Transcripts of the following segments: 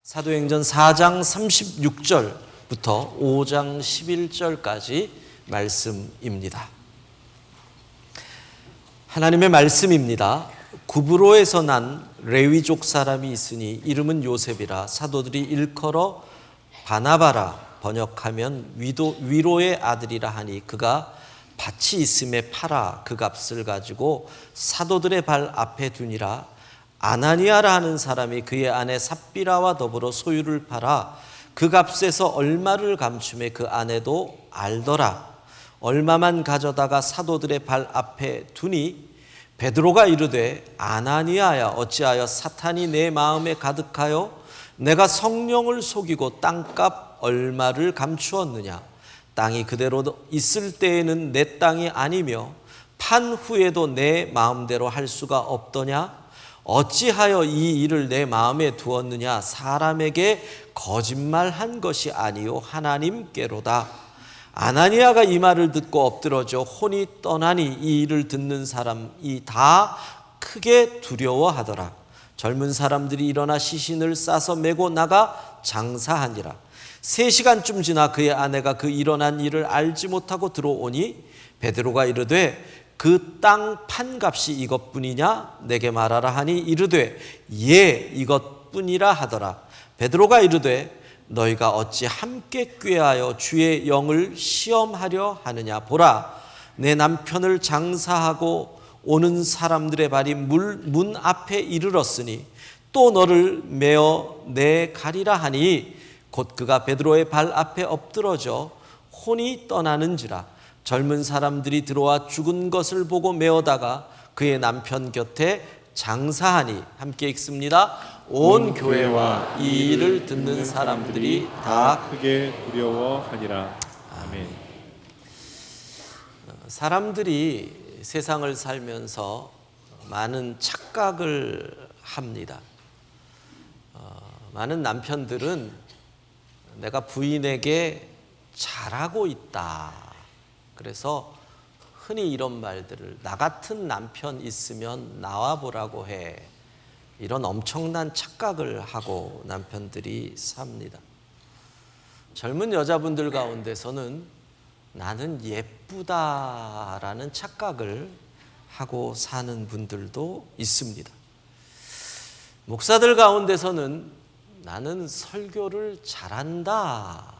사도행전 4장 36절부터 5장 11절까지 말씀입니다. 하나님의 말씀입니다. 구브로에서 난 레위족 사람이 있으니 이름은 요셉이라. 사도들이 일컬어 바나바라 번역하면 위로의 아들이라 하니 그가 밭이 있음에 팔아 그 값을 가지고 사도들의 발 앞에 두니라. 아나니아라 하는 사람이 그의 아내 삽비라와 더불어 소유를 팔아 그 값에서 얼마를 감추매 그 아내도 알더라. 얼마만 가져다가 사도들의 발 앞에 두니 베드로가 이르되 아나니아야, 어찌하여 사탄이 내 마음에 가득하여 내가 성령을 속이고 땅값 얼마를 감추었느냐. 땅이 그대로 있을 때에는 내 땅이 아니며 판 후에도 내 마음대로 할 수가 없더냐. 어찌하여 이 일을 내 마음에 두었느냐. 사람에게 거짓말한 것이 아니요 하나님께로다. 아나니아가 이 말을 듣고 엎드러져 혼이 떠나니 이 일을 듣는 사람이 다 크게 두려워하더라. 젊은 사람들이 일어나 시신을 싸서 메고 나가 장사하니라. 3시간쯤 지나 그의 아내가 그 일어난 일을 알지 못하고 들어오니 베드로가 이르되 그 땅 판값이 이것뿐이냐 내게 말하라 하니 이르되 예 이것뿐이라 하더라. 베드로가 이르되 너희가 어찌 함께 꾀하여 주의 영을 시험하려 하느냐. 보라, 내 남편을 장사하고 오는 사람들의 발이 문 앞에 이르렀으니 또 너를 메어 내 가리라 하니 곧 그가 베드로의 발 앞에 엎드러져 혼이 떠나는지라. 젊은 사람들이 들어와 죽은 것을 보고 메어다가 그의 남편 곁에 장사하니, 함께 읽습니다. 온 교회와 이 일을 듣는 사람들이 다 크게 두려워하니라. 아멘. 사람들이 세상을 살면서 많은 착각을 합니다. 많은 남편들은 내가 부인에게 잘하고 있다. 그래서 흔히 이런 말들을, 나 같은 남편 있으면 나와보라고 해. 이런 엄청난 착각을 하고 남편들이 삽니다. 젊은 여자분들 가운데서는 나는 예쁘다라는 착각을 하고 사는 분들도 있습니다. 목사들 가운데서는 나는 설교를 잘한다,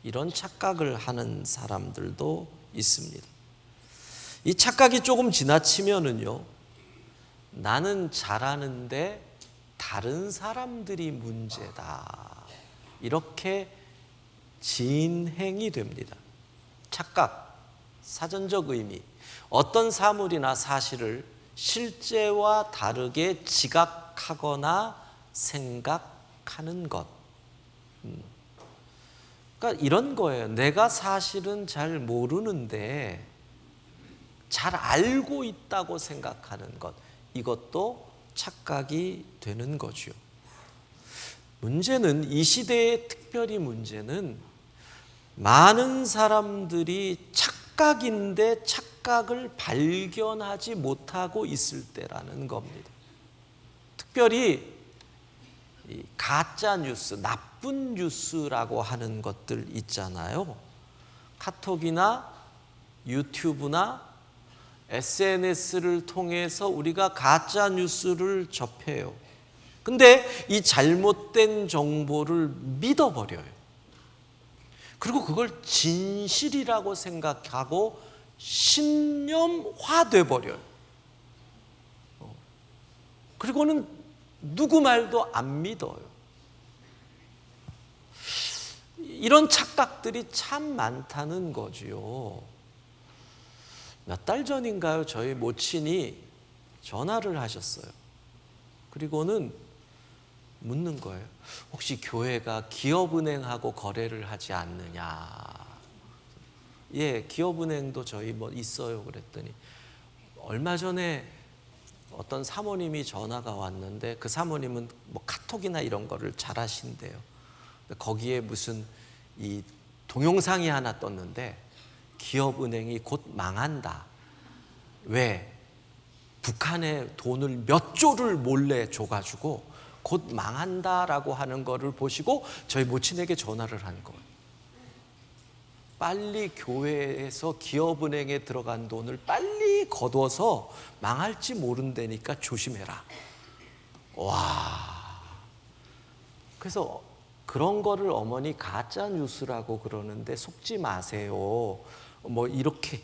이런 착각을 하는 사람들도 있습니다. 이 착각이 조금 지나치면은요, 나는 잘하는데 다른 사람들이 문제다, 이렇게 진행이 됩니다. 착각, 사전적 의미, 어떤 사물이나 사실을 실제와 다르게 지각하거나 생각하는 것. 그러니까 이런 거예요. 내가 사실은 잘 모르는데 잘 알고 있다고 생각하는 것. 이것도 착각이 되는 거죠. 문제는, 이 시대의 특별히 문제는 많은 사람들이 착각인데 착각을 발견하지 못하고 있을 때라는 겁니다. 특별히 이 가짜 뉴스, 나쁜 뉴스라고 하는 것들 있잖아요. 카톡이나 유튜브나 SNS를 통해서 우리가 가짜 뉴스를 접해요. 근데 이 잘못된 정보를 믿어버려요. 그리고 그걸 진실이라고 생각하고 신념화돼 버려요. 그리고는 누구 말도 안 믿어요. 이런 착각들이 참 많다는 거지요. 몇 달 전인가요? 저희 모친이 전화를 하셨어요. 그리고는 묻는 거예요. 혹시 교회가 기업은행하고 거래를 하지 않느냐? 예, 기업은행도 저희 뭐 있어요. 그랬더니 얼마 전에 어떤 사모님이 전화가 왔는데 그 사모님은 뭐 카톡이나 이런 거를 잘 하신대요. 거기에 무슨 이 동영상이 하나 떴는데 기업은행이 곧 망한다. 왜? 북한에 돈을 몇 조를 몰래 줘가지고 곧 망한다라고 하는 거를 보시고 저희 모친에게 전화를 한 거예요. 빨리 교회에서 기업은행에 들어간 돈을 빨리 거둬서 망할지 모른다니까 조심해라. 와. 그래서 그런 거를 어머니 가짜 뉴스라고 그러는데 속지 마세요. 뭐 이렇게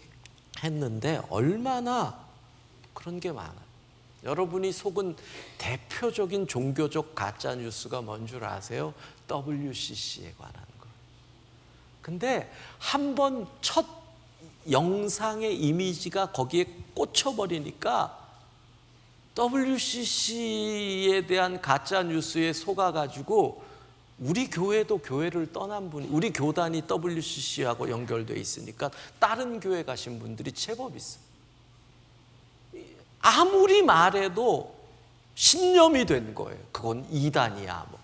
했는데 얼마나 그런 게 많아요. 여러분이 속은 대표적인 종교적 가짜 뉴스가 뭔 줄 아세요? WCC에 관한 거. 근데 한 번 첫 영상의 이미지가 거기에 꽂혀버리니까 WCC에 대한 가짜 뉴스에 속아가지고 우리 교회도 교회를 떠난 분이, 우리 교단이 WCC하고 연결되어 있으니까 다른 교회 가신 분들이 제법 있어요. 아무리 말해도 신념이 된 거예요. 그건 이단이야. 뭐.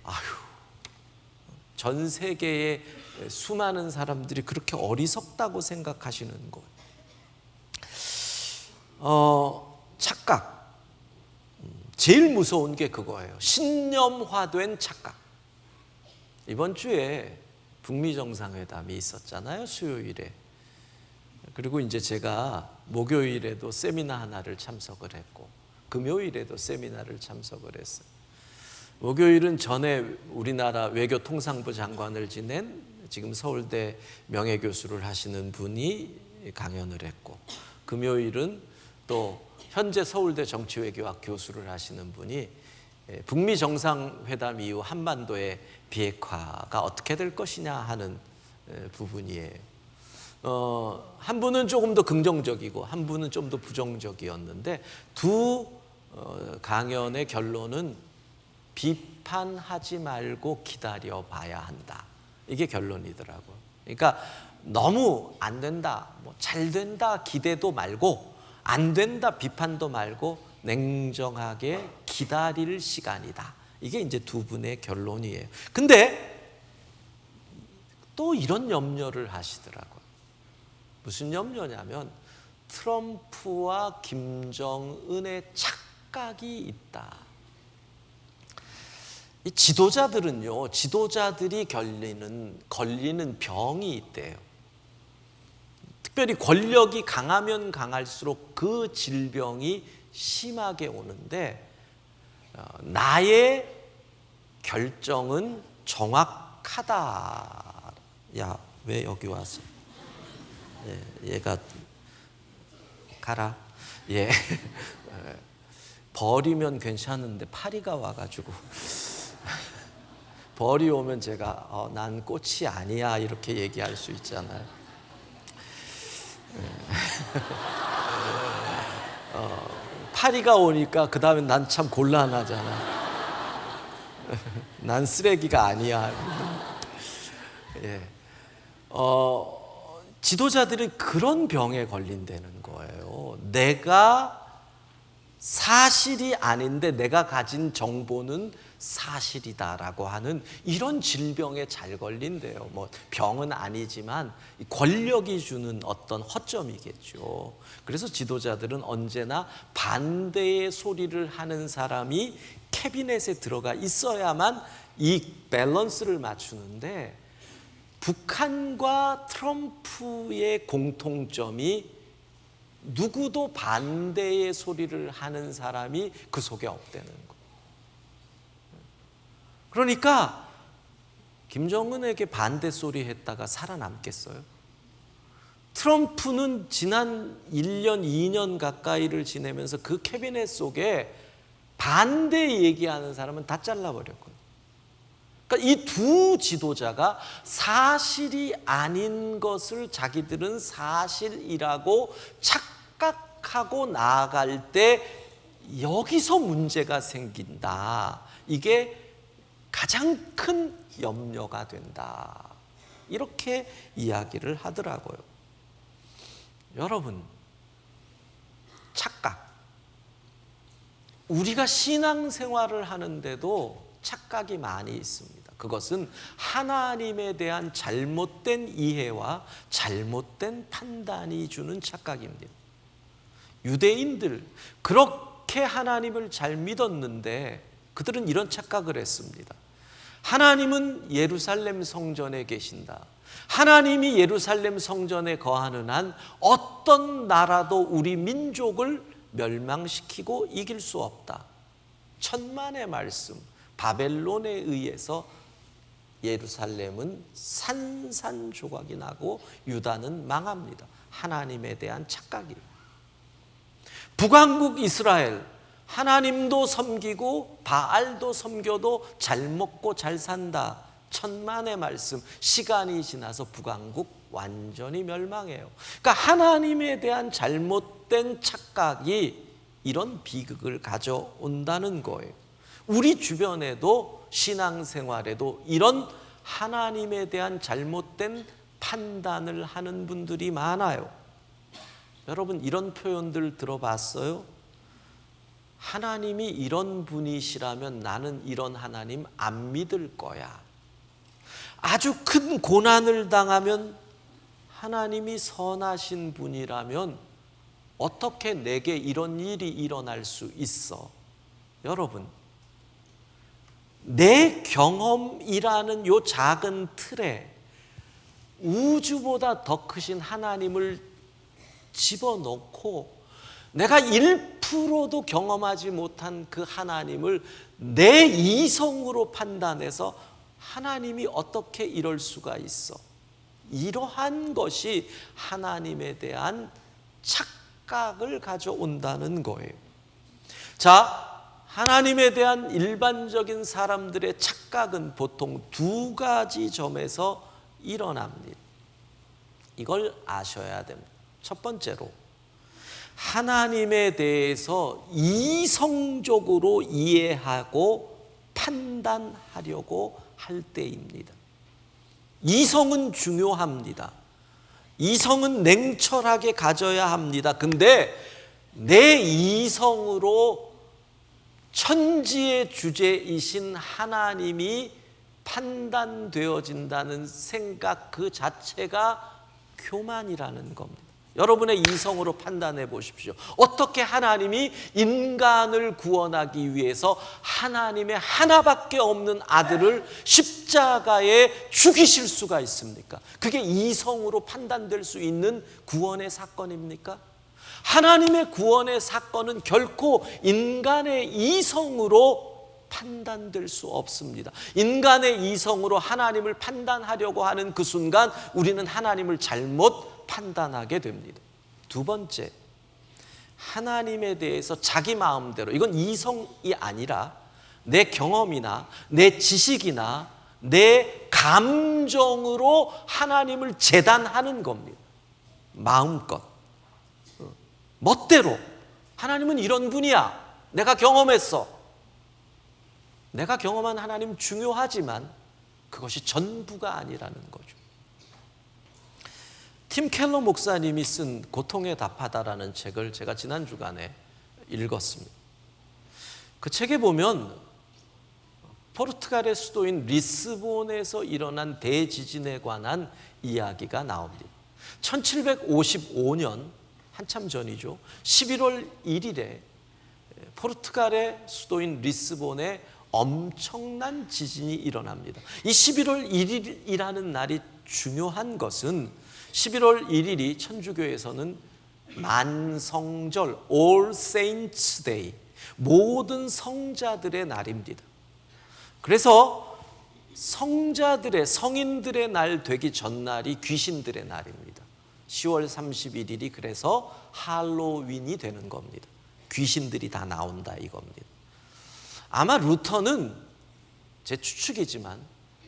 아휴. 전 세계의 수많은 사람들이 그렇게 어리석다고 생각하시는 거예요. 착각. 제일 무서운 게 그거예요. 신념화된 착각. 이번 주에 북미 정상회담이 있었잖아요. 수요일에. 그리고 이제 제가 목요일에도 세미나 하나를 참석을 했고 금요일에도 세미나를 참석을 했어요. 목요일은 전에 우리나라 외교통상부 장관을 지낸 지금 서울대 명예교수를 하시는 분이 강연을 했고, 금요일은 또 현재 서울대 정치외교학 교수를 하시는 분이 북미 정상회담 이후 한반도의 비핵화가 어떻게 될 것이냐 하는 부분이에요. 한 분은 조금 더 긍정적이고 한 분은 좀 더 부정적이었는데 두 강연의 결론은 비판하지 말고 기다려 봐야 한다. 이게 결론이더라고요. 그러니까 너무 안 된다, 뭐 잘 된다 기대도 말고 안 된다 비판도 말고 냉정하게 기다릴 시간이다. 이게 이제 두 분의 결론이에요. 근데 또 이런 염려를 하시더라고요. 무슨 염려냐면 트럼프와 김정은의 착각이 있다. 이 지도자들은요, 지도자들이 걸리는 병이 있대요. 특별히 권력이 강하면 강할수록 그 질병이 심하게 오는데 나의 결정은 정확하다. 야, 왜 여기 와서? 얘가 가라. 예. 벌이면 괜찮은데 파리가 와가지고 벌이 오면 제가 난 꽃이 아니야 이렇게 얘기할 수 있잖아요. 파리가 오니까 그 다음에 난 참 곤란하잖아. 난 쓰레기가 아니야. 예. 지도자들은 그런 병에 걸린다는 거예요. 내가 사실이 아닌데 내가 가진 정보는 사실이다라고 하는 이런 질병에 잘 걸린대요. 뭐 병은 아니지만 권력이 주는 어떤 허점이겠죠. 그래서 지도자들은 언제나 반대의 소리를 하는 사람이 캐비넷에 들어가 있어야만 이 밸런스를 맞추는데, 북한과 트럼프의 공통점이 누구도 반대의 소리를 하는 사람이 그 속에 없다는 거. 그러니까 김정은에게 반대 소리 했다가 살아남겠어요? 트럼프는 지난 1년, 2년 가까이를 지내면서 그 캐비넷 속에 반대 얘기하는 사람은 다 잘라버렸거든요. 그러니까 이 두 지도자가 사실이 아닌 것을 자기들은 사실이라고 착각하고 나아갈 때 여기서 문제가 생긴다. 이게 가장 큰 염려가 된다. 이렇게 이야기를 하더라고요. 여러분, 착각. 우리가 신앙생활을 하는데도 착각이 많이 있습니다. 그것은 하나님에 대한 잘못된 이해와 잘못된 판단이 주는 착각입니다. 유대인들 그렇게 하나님을 잘 믿었는데 그들은 이런 착각을 했습니다. 하나님은 예루살렘 성전에 계신다. 하나님이 예루살렘 성전에 거하는 한 어떤 나라도 우리 민족을 멸망시키고 이길 수 없다. 천만의 말씀, 바벨론에 의해서 예루살렘은 산산조각이 나고 유다는 망합니다. 하나님에 대한 착각이에요. 북왕국 이스라엘, 하나님도 섬기고 바알도 섬겨도 잘 먹고 잘 산다. 천만의 말씀, 시간이 지나서 북왕국 완전히 멸망해요. 그러니까 하나님에 대한 잘못된 착각이 이런 비극을 가져온다는 거예요. 우리 주변에도 신앙생활에도 이런 하나님에 대한 잘못된 판단을 하는 분들이 많아요. 여러분, 이런 표현들 들어봤어요? 하나님이 이런 분이시라면 나는 이런 하나님 안 믿을 거야. 아주 큰 고난을 당하면 하나님이 선하신 분이라면 어떻게 내게 이런 일이 일어날 수 있어? 여러분, 내 경험이라는 요 작은 틀에 우주보다 더 크신 하나님을 집어넣고 내가 1%도 경험하지 못한 그 하나님을 내 이성으로 판단해서 하나님이 어떻게 이럴 수가 있어? 이러한 것이 하나님에 대한 착각을 가져온다는 거예요. 자, 하나님에 대한 일반적인 사람들의 착각은 보통 두 가지 점에서 일어납니다. 이걸 아셔야 됩니다. 첫 번째로, 하나님에 대해서 이성적으로 이해하고 판단하려고 할 때입니다. 이성은 중요합니다. 이성은 냉철하게 가져야 합니다. 근데 내 이성으로 천지의 주제이신 하나님이 판단되어진다는 생각 그 자체가 교만이라는 겁니다. 여러분의 이성으로 판단해 보십시오. 어떻게 하나님이 인간을 구원하기 위해서 하나님의 하나밖에 없는 아들을 십자가에 죽이실 수가 있습니까? 그게 이성으로 판단될 수 있는 구원의 사건입니까? 하나님의 구원의 사건은 결코 인간의 이성으로 판단될 수 없습니다. 인간의 이성으로 하나님을 판단하려고 하는 그 순간 우리는 하나님을 잘못 판단하게 됩니다. 두 번째, 하나님에 대해서 자기 마음대로, 이건 이성이 아니라 내 경험이나 내 지식이나 내 감정으로 하나님을 재단하는 겁니다. 마음껏, 멋대로 하나님은 이런 분이야. 내가 경험했어. 내가 경험한 하나님 중요하지만 그것이 전부가 아니라는 거죠. 팀 켈러 목사님이 쓴 고통에 답하다라는 책을 제가 지난 주간에 읽었습니다. 그 책에 보면 포르투갈의 수도인 리스본에서 일어난 대지진에 관한 이야기가 나옵니다. 1755년, 한참 전이죠. 11월 1일에 포르투갈의 수도인 리스본에 엄청난 지진이 일어납니다. 이 11월 1일이라는 날이 중요한 것은 11월 1일이 천주교에서는 만성절, All Saints Day, 모든 성자들의 날입니다. 그래서 성자들의, 성인들의 날 되기 전날이 귀신들의 날입니다. 10월 31일이 그래서 할로윈이 되는 겁니다. 귀신들이 다 나온다 이겁니다. 아마 루터는 제 추측이지만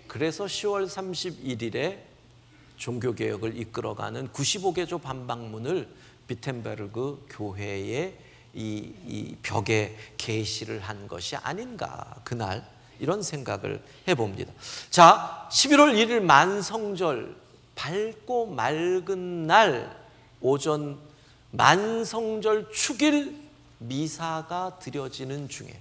그래서 10월 31일에 종교개혁을 이끌어가는 95개조 반박문을 비텐베르그 교회의 이 벽에 게시를 한 것이 아닌가, 그날 이런 생각을 해봅니다. 자, 11월 1일 만성절, 밝고 맑은 날 오전 만성절 축일 미사가 드려지는 중에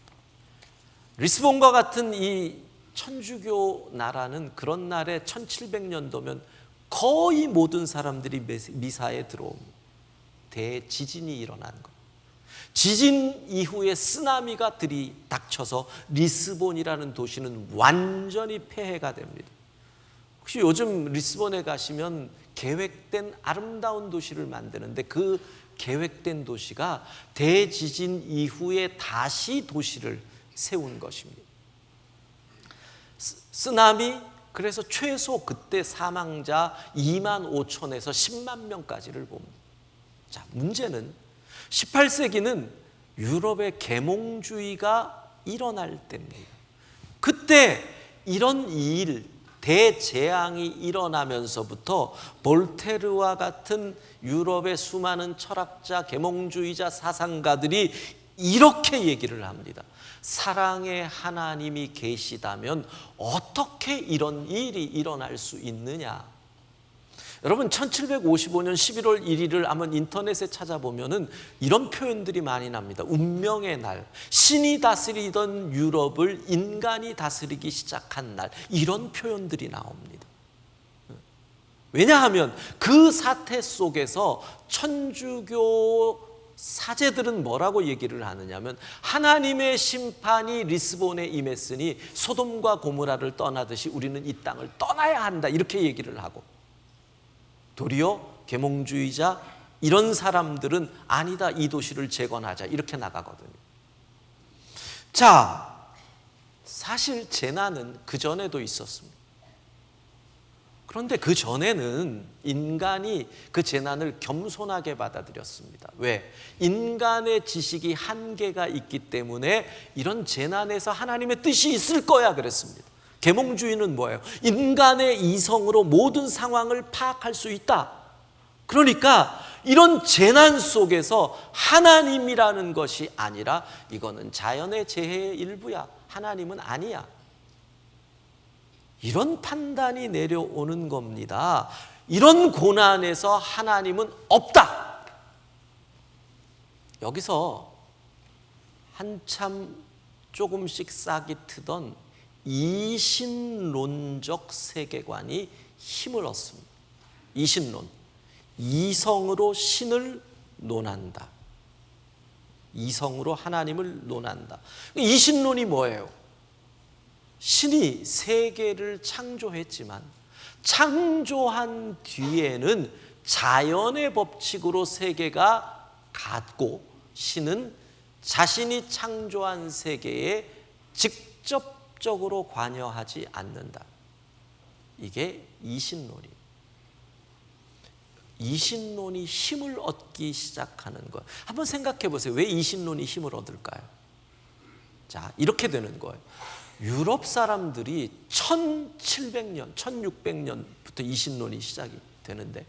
리스본과 같은 이 천주교 나라는 그런 날에 1700년도면 거의 모든 사람들이 미사에 들어옵니다. 대지진이 일어난 것. 지진 이후에 쓰나미가 들이닥쳐서 리스본이라는 도시는 완전히 폐해가 됩니다. 혹시 요즘 리스본에 가시면 계획된 아름다운 도시를 만드는데 그 계획된 도시가 대지진 이후에 다시 도시를 세운 것입니다. 쓰나미, 그래서 최소 그때 사망자 2만 5천에서 10만 명까지를 봅니다. 자, 문제는 18세기는 유럽의 계몽주의가 일어날 때입니다. 그때 이런 대재앙이 일어나면서부터 볼테르와 같은 유럽의 수많은 철학자, 계몽주의자, 사상가들이 이렇게 얘기를 합니다. 사랑의 하나님이 계시다면 어떻게 이런 일이 일어날 수 있느냐? 여러분 1755년 11월 1일을 한번 인터넷에 찾아보면은 이런 표현들이 많이 납니다. 운명의 날, 신이 다스리던 유럽을 인간이 다스리기 시작한 날, 이런 표현들이 나옵니다. 왜냐하면 그 사태 속에서 천주교 사제들은 뭐라고 얘기를 하느냐면 하나님의 심판이 리스본에 임했으니 소돔과 고모라를 떠나듯이 우리는 이 땅을 떠나야 한다, 이렇게 얘기를 하고, 도리어 계몽주의자 이런 사람들은 아니다, 이 도시를 재건하자, 이렇게 나가거든요. 자, 사실 재난은 그 전에도 있었습니다. 그런데 그 전에는 인간이 그 재난을 겸손하게 받아들였습니다. 왜? 인간의 지식이 한계가 있기 때문에 이런 재난에서 하나님의 뜻이 있을 거야 그랬습니다. 계몽주의는 뭐예요? 인간의 이성으로 모든 상황을 파악할 수 있다. 그러니까 이런 재난 속에서 하나님이라는 것이 아니라 이거는 자연의 재해의 일부야, 하나님은 아니야, 이런 판단이 내려오는 겁니다. 이런 고난에서 하나님은 없다. 여기서 한참 조금씩 싹이 트던 이신론적 세계관이 힘을 얻습니다. 이신론, 이성으로 신을 논한다, 이성으로 하나님을 논한다. 이신론이 뭐예요? 신이 세계를 창조했지만 창조한 뒤에는 자연의 법칙으로 세계가 갔고 신은 자신이 창조한 세계에 직접적으로 관여하지 않는다. 이게 이신론이에요. 이신론이 힘을 얻기 시작하는 것, 한번 생각해 보세요. 왜 이신론이 힘을 얻을까요? 자, 이렇게 되는 거예요. 유럽 사람들이 1700년, 1600년부터 이신론이 시작이 되는데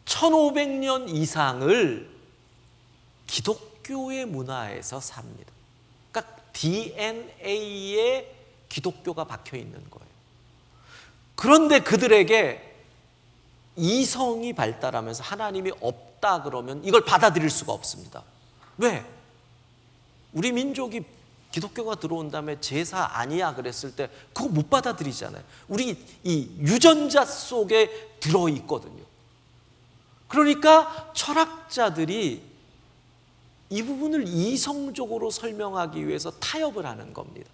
1500년 이상을 기독교의 문화에서 삽니다. 그러니까 DNA에 기독교가 박혀 있는 거예요. 그런데 그들에게 이성이 발달하면서 하나님이 없다 그러면 이걸 받아들일 수가 없습니다. 왜? 우리 민족이 기독교가 들어온 다음에 제사 아니야 그랬을 때 그거 못 받아들이잖아요. 우리 이 유전자 속에 들어있거든요. 그러니까 철학자들이 이 부분을 이성적으로 설명하기 위해서 타협을 하는 겁니다.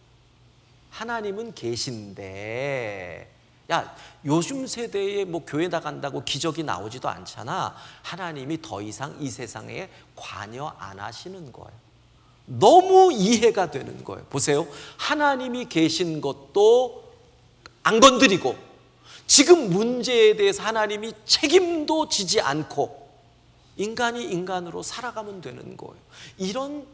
하나님은 계신데, 야, 요즘 세대에 뭐 교회 나간다고 기적이 나오지도 않잖아. 하나님이 더 이상 이 세상에 관여 안 하시는 거예요. 너무 이해가 되는 거예요. 보세요. 하나님이 계신 것도 안 건드리고 지금 문제에 대해서 하나님이 책임도 지지 않고 인간이 인간으로 살아가면 되는 거예요. 이런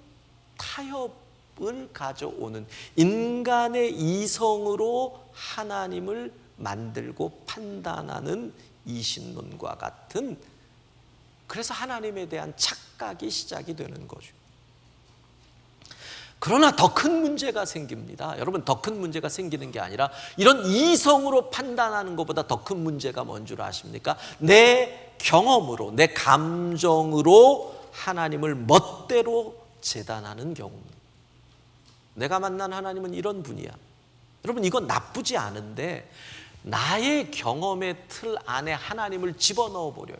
타협을 가져오는, 인간의 이성으로 하나님을 만들고 판단하는 이신론과 같은, 그래서 하나님에 대한 착각이 시작이 되는 거죠. 그러나 더 큰 문제가 생깁니다. 여러분, 더 큰 문제가 생기는 게 아니라 이런 이성으로 판단하는 것보다 더 큰 문제가 뭔 줄 아십니까? 내 경험으로, 내 감정으로 하나님을 멋대로 재단하는 경우입니다. 내가 만난 하나님은 이런 분이야. 여러분, 이건 나쁘지 않은데 나의 경험의 틀 안에 하나님을 집어넣어 버려요.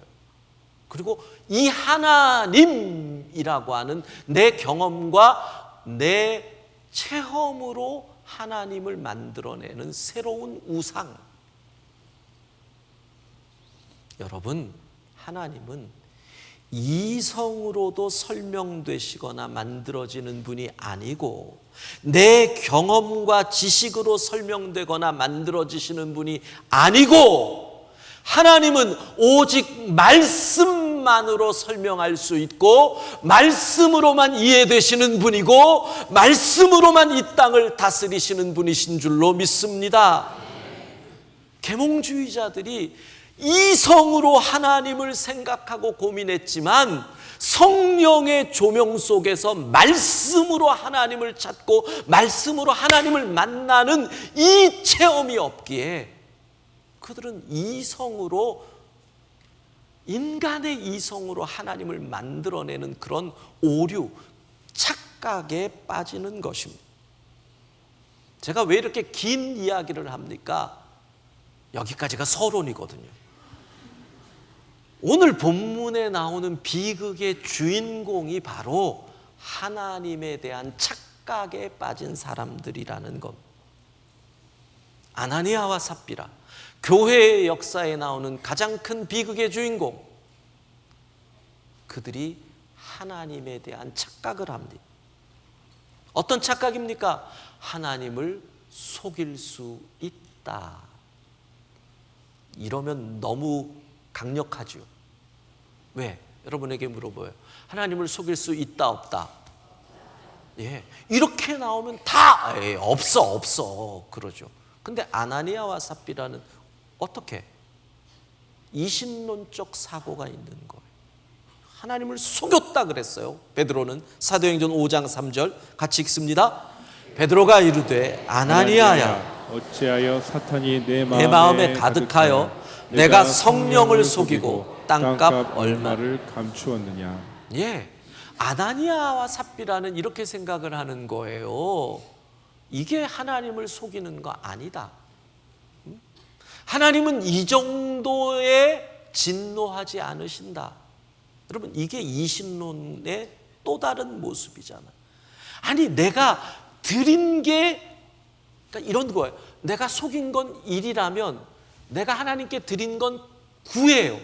그리고 이 하나님이라고 하는 내 경험과 내 체험으로 하나님을 만들어내는 새로운 우상. 여러분, 하나님은 이성으로도 설명되시거나 만들어지는 분이 아니고 내 경험과 지식으로 설명되거나 만들어지시는 분이 아니고 하나님은 오직 말씀만으로 설명할 수 있고 말씀으로만 이해되시는 분이고 말씀으로만 이 땅을 다스리시는 분이신 줄로 믿습니다. 계몽주의자들이 이성으로 하나님을 생각하고 고민했지만 성령의 조명 속에서 말씀으로 하나님을 찾고 말씀으로 하나님을 만나는 이 체험이 없기에 그들은 이성으로, 인간의 이성으로 하나님을 만들어내는 그런 오류, 착각에 빠지는 것입니다. 제가 왜 이렇게 긴 이야기를 합니까? 여기까지가 서론이거든요. 오늘 본문에 나오는 비극의 주인공이 바로 하나님에 대한 착각에 빠진 사람들이라는 것. 아나니아와 삽비라, 교회의 역사에 나오는 가장 큰 비극의 주인공. 그들이 하나님에 대한 착각을 합니다. 어떤 착각입니까? 하나님을 속일 수 있다. 이러면 너무 강력하죠. 왜? 여러분에게 물어봐요. 하나님을 속일 수 있다 없다? 예, 이렇게 나오면 다 없어 그러죠. 근데 아나니아와 삽비라는 어떻게? 이신론적 사고가 있는 거예요. 하나님을 속였다 그랬어요. 베드로는 사도행전 5장 3절 같이 읽습니다. 베드로가 이르되 아나니아야, 어찌하여 사탄이 내 마음에 가득하여 내가 성령을 속이고 땅값 얼마를 감추었느냐. 예, 아나니아와 삽비라는 이렇게 생각을 하는 거예요. 이게 하나님을 속이는 거 아니다. 하나님은 이 정도에 진노하지 않으신다. 여러분, 이게 이신론의 또 다른 모습이잖아. 아니, 내가 드린 게, 그러니까 이런 거예요. 내가 속인 건 1이라면 내가 하나님께 드린 건 9예요.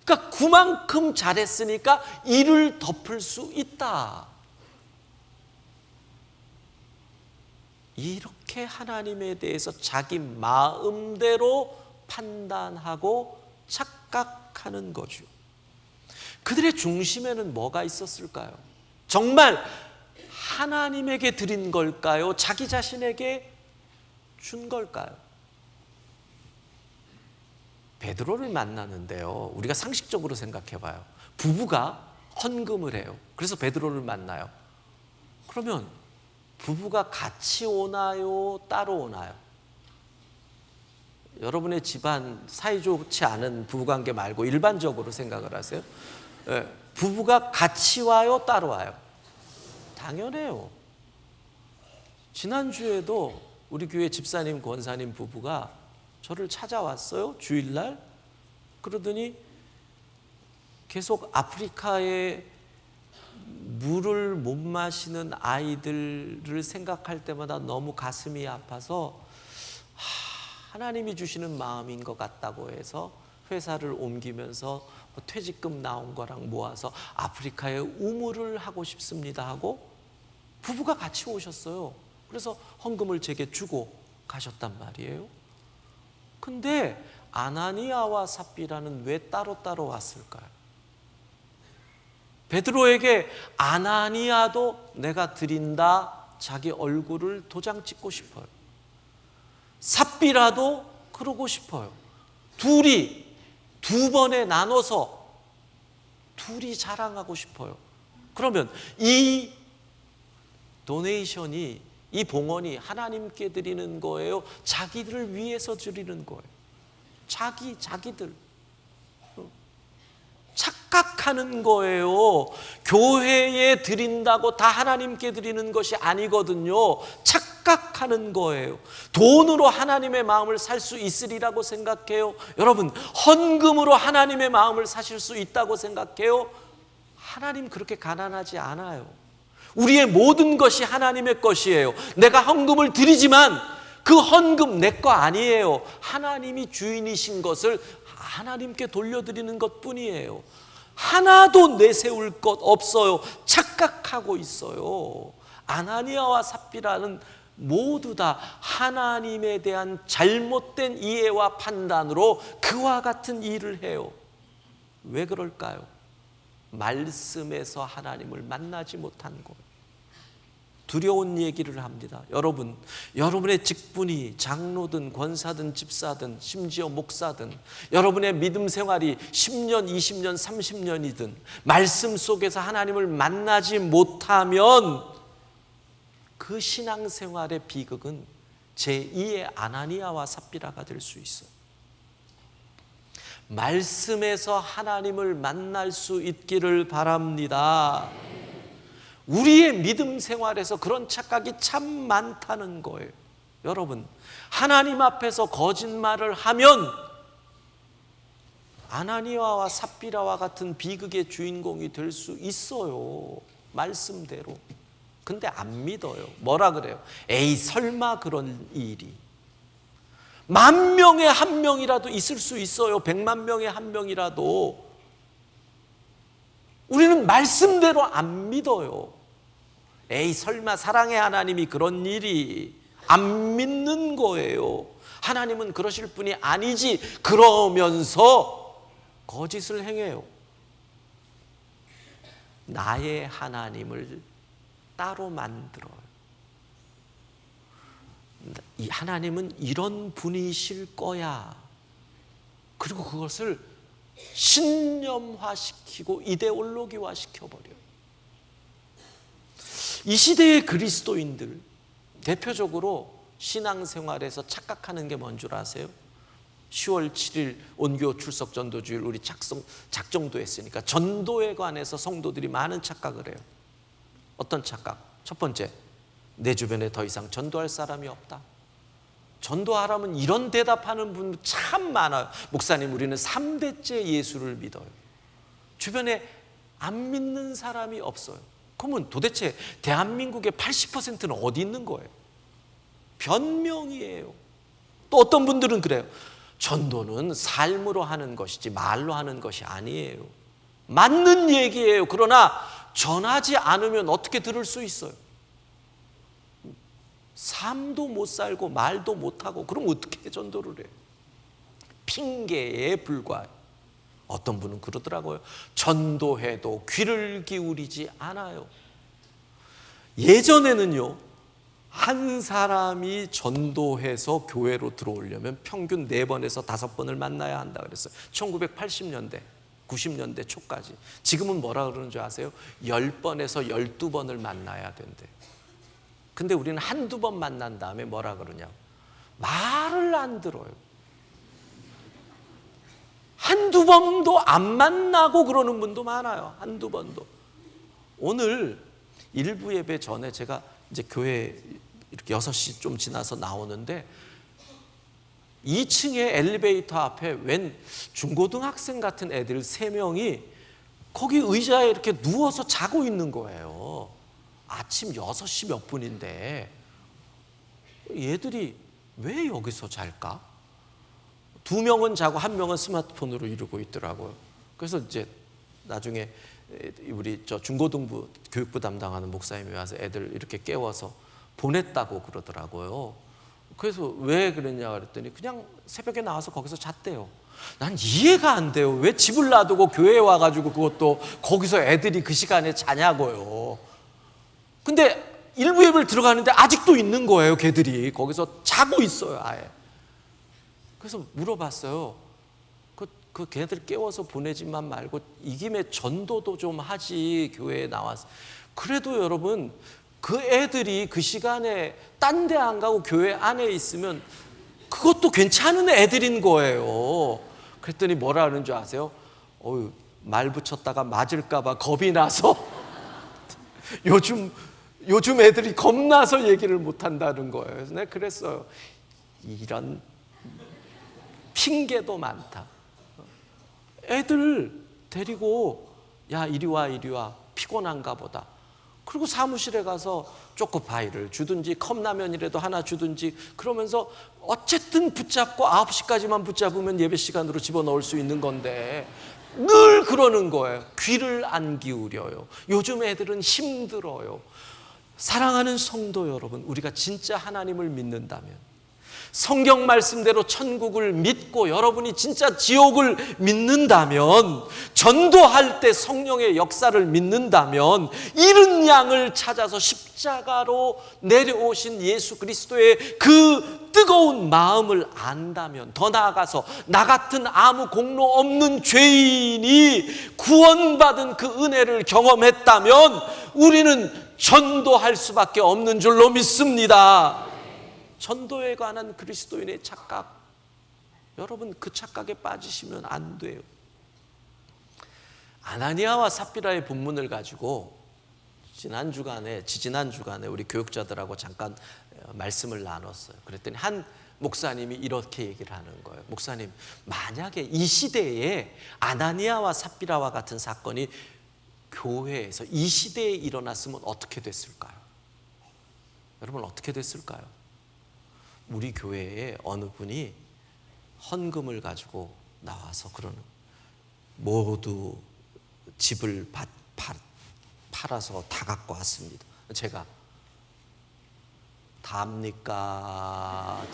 그러니까 9만큼 잘했으니까 1을 덮을 수 있다. 이렇게 하나님에 대해서 자기 마음대로 판단하고 착각하는 거죠. 그들의 중심에는 뭐가 있었을까요? 정말 하나님에게 드린 걸까요? 자기 자신에게 준 걸까요? 베드로를 만나는데요, 우리가 상식적으로 생각해 봐요. 부부가 헌금을 해요. 그래서 베드로를 만나요. 그러면 부부가 같이 오나요? 따로 오나요? 여러분의 집안 사이좋지 않은 부부관계 말고 일반적으로 생각을 하세요. 부부가 같이 와요? 따로 와요? 당연해요. 지난주에도 우리 교회 집사님, 권사님 부부가 저를 찾아왔어요. 주일날. 그러더니 계속 아프리카에 물을 못 마시는 아이들을 생각할 때마다 너무 가슴이 아파서 하나님이 주시는 마음인 것 같다고 해서 회사를 옮기면서 퇴직금 나온 거랑 모아서 아프리카에 우물을 하고 싶습니다 하고 부부가 같이 오셨어요. 그래서 헌금을 제게 주고 가셨단 말이에요. 근데 아나니아와 삽비라는 왜 따로따로 왔을까요? 베드로에게 아나니아도 내가 드린다 자기 얼굴을 도장 찍고 싶어요. 삽비라도 그러고 싶어요. 둘이 두 번에 나눠서 둘이 자랑하고 싶어요. 그러면 이 도네이션이, 이 봉헌이 하나님께 드리는 거예요? 자기들을 위해서 드리는 거예요? 자기들. 착각하는 거예요. 교회에 드린다고 다 하나님께 드리는 것이 아니거든요. 착각 착각하는 거예요. 돈으로 하나님의 마음을 살 수 있으리라고 생각해요? 여러분, 헌금으로 하나님의 마음을 사실 수 있다고 생각해요? 하나님 그렇게 가난하지 않아요. 우리의 모든 것이 하나님의 것이에요. 내가 헌금을 드리지만 그 헌금 내 거 아니에요. 하나님이 주인이신 것을 하나님께 돌려드리는 것뿐이에요. 하나도 내세울 것 없어요. 착각하고 있어요. 아나니아와 삽비라는 모두 다 하나님에 대한 잘못된 이해와 판단으로 그와 같은 일을 해요. 왜 그럴까요? 말씀에서 하나님을 만나지 못한 거예요. 두려운 얘기를 합니다. 여러분, 여러분의 직분이 장로든 권사든 집사든 심지어 목사든 여러분의 믿음 생활이 10년, 20년, 30년이든 말씀 속에서 하나님을 만나지 못하면 그 신앙생활의 비극은 제2의 아나니아와 삽비라가 될 수 있어요. 말씀에서 하나님을 만날 수 있기를 바랍니다. 우리의 믿음 생활에서 그런 착각이 참 많다는 거예요. 여러분, 하나님 앞에서 거짓말을 하면 아나니아와 삽비라와 같은 비극의 주인공이 될 수 있어요. 말씀대로. 근데 안 믿어요. 뭐라 그래요? 에이, 설마 그런 일이. 10,000명에 1명이라도 있을 수 있어요. 100만 명에 1명이라도. 우리는 말씀대로 안 믿어요. 에이, 설마 사랑의 하나님이 그런 일이. 안 믿는 거예요. 하나님은 그러실 분이 아니지. 그러면서 거짓을 행해요. 나의 하나님을 따로 만들어요. 이 하나님은 이런 분이실 거야. 그리고 그것을 신념화시키고 이데올로기화 시켜버려요. 이 시대의 그리스도인들 대표적으로 신앙생활에서 착각하는 게 뭔 줄 아세요? 10월 7일 온교 출석 전도주일 우리 작정도 했으니까 전도에 관해서 성도들이 많은 착각을 해요. 어떤 착각? 첫 번째, 내 주변에 더 이상 전도할 사람이 없다. 전도하라면 이런 대답하는 분 참 많아요. 목사님, 우리는 3대째 예수를 믿어요. 주변에 안 믿는 사람이 없어요. 그러면 도대체 대한민국의 80%는 어디 있는 거예요? 변명이에요. 또 어떤 분들은 그래요. 전도는 삶으로 하는 것이지 말로 하는 것이 아니에요. 맞는 얘기예요. 그러나 전하지 않으면 어떻게 들을 수 있어요? 삶도 못 살고 말도 못하고 그럼 어떻게 전도를 해요? 핑계에 불과해요. 어떤 분은 그러더라고요. 전도해도 귀를 기울이지 않아요. 예전에는요, 한 사람이 전도해서 교회로 들어오려면 평균 4번에서 5번을 만나야 한다 그랬어요. 1980년대 90년대 초까지. 지금은 뭐라 그러는 줄 아세요? 10번에서 12번을 만나야 된대요. 근데 우리는 한두 번 만난 다음에 뭐라 그러냐? 말을 안 들어요. 한두 번도 안 만나고 그러는 분도 많아요. 한두 번도. 오늘 일부 예배 전에 제가 이제 교회 이렇게 6시 좀 지나서 나오는데 2층에 엘리베이터 앞에 웬 중고등학생 같은 애들 3명이 거기 의자에 이렇게 누워서 자고 있는 거예요. 아침 6시 몇 분인데 얘들이 왜 여기서 잘까? 2명은 자고 1명은 스마트폰으로 이러고 있더라고요. 그래서 이제 나중에 우리 중고등부 교육부 담당하는 목사님이 와서 애들 이렇게 깨워서 보냈다고 그러더라고요. 그래서 왜 그랬냐 그랬더니 그냥 새벽에 나와서 거기서 잤대요. 난 이해가 안 돼요. 왜 집을 놔두고 교회에 와가지고 그것도 거기서 애들이 그 시간에 자냐고요. 근데 일부 예배를 들어가는데 아직도 있는 거예요. 걔들이 거기서 자고 있어요. 아예. 그래서 물어봤어요. 그 걔네들 깨워서 보내지만 말고 이 김에 전도도 좀 하지, 교회에 나와서. 그래도 여러분, 그 애들이 그 시간에 딴 데 안 가고 교회 안에 있으면 그것도 괜찮은 애들인 거예요. 그랬더니 뭐라 하는 줄 아세요? 말 붙였다가 맞을까 봐 겁이 나서 요즘 요즘 애들이 겁나서 얘기를 못한다는 거예요. 그래서 내가 그랬어요. 이런 핑계도 많다. 애들 데리고 야 이리 와 피곤한가 보다. 그리고 사무실에 가서 초코파이를 주든지 컵라면이라도 하나 주든지 그러면서 어쨌든 붙잡고 9시까지만 붙잡으면 예배 시간으로 집어넣을 수 있는 건데 늘 그러는 거예요. 귀를 안 기울여요. 요즘 애들은 힘들어요. 사랑하는 성도 여러분, 우리가 진짜 하나님을 믿는다면, 성경 말씀대로 천국을 믿고 여러분이 진짜 지옥을 믿는다면, 전도할 때 성령의 역사를 믿는다면, 잃은 양을 찾아서 십자가로 내려오신 예수 그리스도의 그 뜨거운 마음을 안다면, 더 나아가서 나 같은 아무 공로 없는 죄인이 구원받은 그 은혜를 경험했다면 우리는 전도할 수밖에 없는 줄로 믿습니다. 전도에 관한 그리스도인의 착각, 여러분 그 착각에 빠지시면 안 돼요. 아나니아와 삽비라의 본문을 가지고 지지난 주간에 우리 교육자들하고 잠깐 말씀을 나눴어요. 그랬더니 한 목사님이 이렇게 얘기를 하는 거예요. 목사님, 만약에 이 시대에 아나니아와 삽비라와 같은 사건이 교회에서 이 시대에 일어났으면 어떻게 됐을까요? 여러분 어떻게 됐을까요? 우리 교회에 어느 분이 헌금을 가지고 나와서 그러는, 모두 집을 팔아서 다 갖고 왔습니다. 제가 답니까?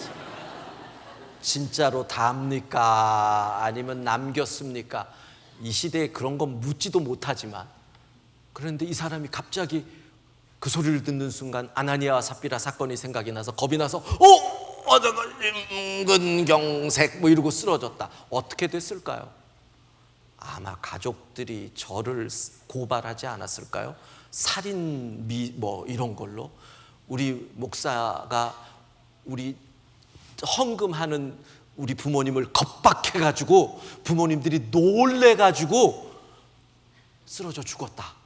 진짜로 답니까? 아니면 남겼습니까? 이 시대에 그런 건 묻지도 못하지만, 그런데 이 사람이 갑자기 그 소리를 듣는 순간 아나니아와 삽비라 사건이 생각이 나서 겁이 나서 임근경색 이러고 쓰러졌다. 어떻게 됐을까요? 아마 가족들이 저를 고발하지 않았을까요? 살인 이런 걸로. 우리 목사가 우리 헌금하는 우리 부모님을 겁박해가지고 부모님들이 놀래가지고 쓰러져 죽었다.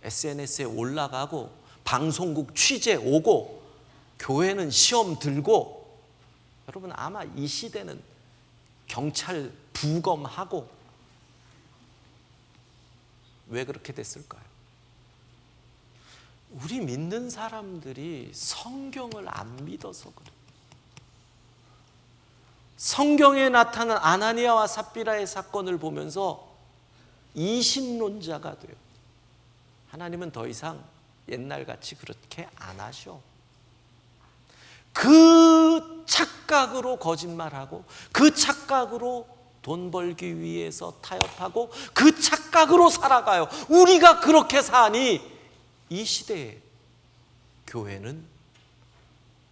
SNS에 올라가고 방송국 취재 오고 교회는 시험 들고, 여러분 아마 이 시대는 경찰 부검하고. 왜 그렇게 됐을까요? 우리 믿는 사람들이 성경을 안 믿어서 그래요. 성경에 나타난 아나니아와 삽비라의 사건을 보면서 이신론자가 돼요. 하나님은 더 이상 옛날같이 그렇게 안 하셔. 그 착각으로 거짓말하고, 그 착각으로 돈 벌기 위해서 타협하고, 그 착각으로 살아가요. 우리가 그렇게 사니 이 시대에 교회는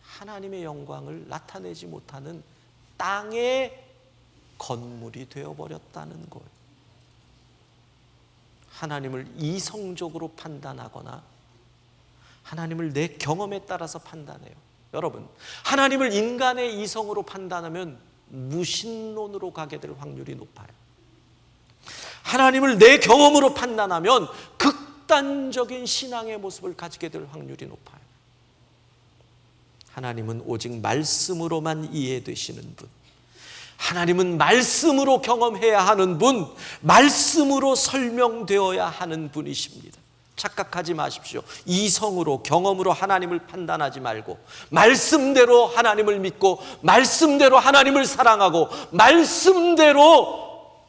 하나님의 영광을 나타내지 못하는 땅의 건물이 되어버렸다는 거예요. 하나님을 이성적으로 판단하거나 하나님을 내 경험에 따라서 판단해요. 여러분, 하나님을 인간의 이성으로 판단하면 무신론으로 가게 될 확률이 높아요. 하나님을 내 경험으로 판단하면 극단적인 신앙의 모습을 가지게 될 확률이 높아요. 하나님은 오직 말씀으로만 이해되시는 분, 하나님은 말씀으로 경험해야 하는 분, 말씀으로 설명되어야 하는 분이십니다. 착각하지 마십시오. 이성으로, 경험으로 하나님을 판단하지 말고 말씀대로 하나님을 믿고 말씀대로 하나님을 사랑하고 말씀대로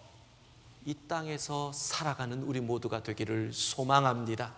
이 땅에서 살아가는 우리 모두가 되기를 소망합니다.